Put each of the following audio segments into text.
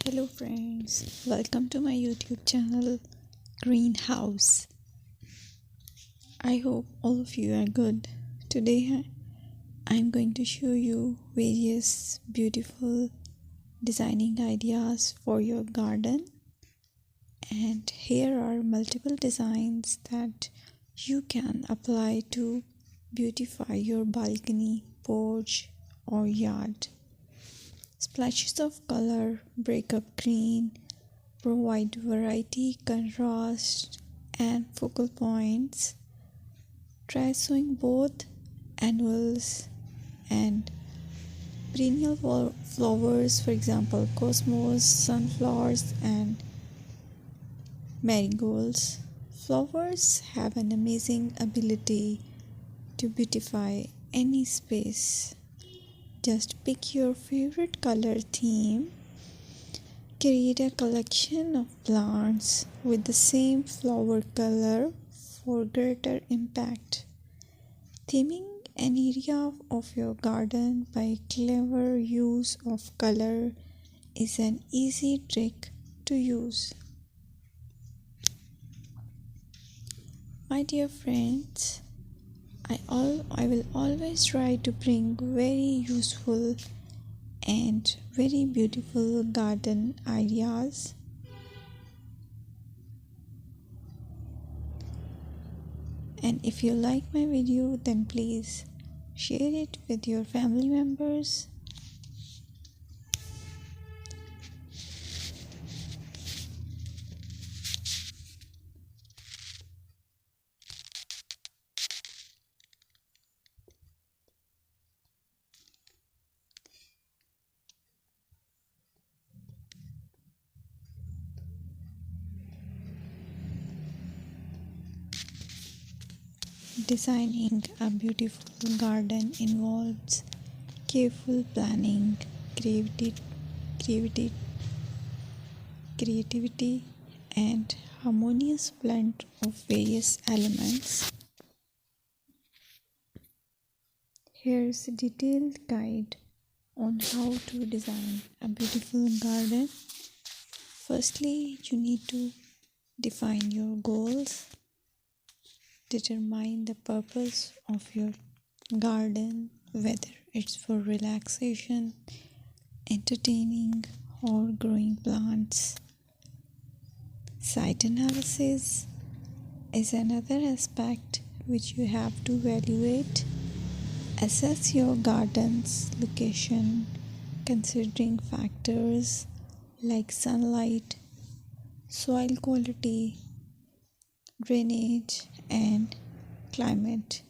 Hello friends, welcome to my YouTube channel Greenhouse. I hope all of you are good. Today I'm going to show you various beautiful designing ideas for your garden, and here are multiple designs that you can apply to beautify your balcony, porch or yard. Splashes of color break up green, provide variety, contrast, and focal points. Try sowing both annuals and perennial flowers, for example, cosmos, sunflowers, and marigolds. Flowers have an amazing ability to beautify any space. Just pick your favorite color theme. Create a collection of plants with the same flower color for greater impact. Theming an area of your garden by clever use of color is an easy trick to use. My dear friends, I will always try to bring very useful and very beautiful garden ideas. And if you like my video, then please share it with your family members. Designing a beautiful garden involves careful planning, creativity, and harmonious blend of various elements. Here's a detailed guide on how to design a beautiful garden. Firstly, you need to define your goals. Determine the purpose of your garden, whether it's for relaxation, entertaining, or growing plants. Site analysis is another aspect which you have to evaluate. Assess your garden's location, considering factors like sunlight, soil quality, drainage, and climate.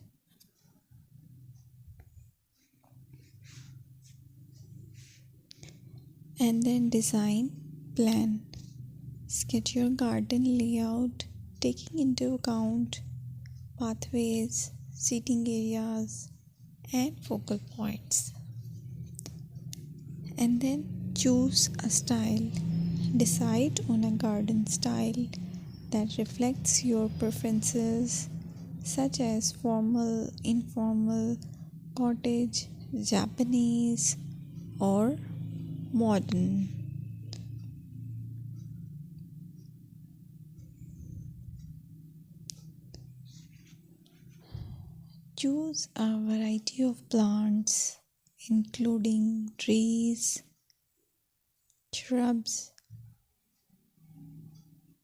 And then design plan. Sketch your garden layout, taking into account pathways, seating areas, and focal points. And then choose a style. Decide on a garden style that reflects your preferences, such as formal, informal, cottage, Japanese, or modern. Choose a variety of plants, including trees, shrubs,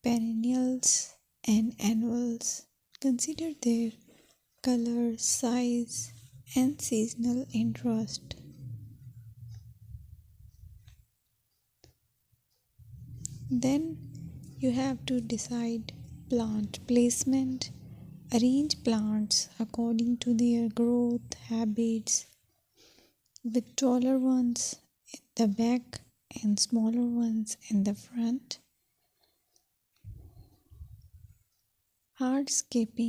perennials, and annuals. Consider their color, size, and seasonal interest. Then you have to decide plant placement. Arrange plants according to their growth habits, with taller ones in the back and smaller ones in the front. Hardscaping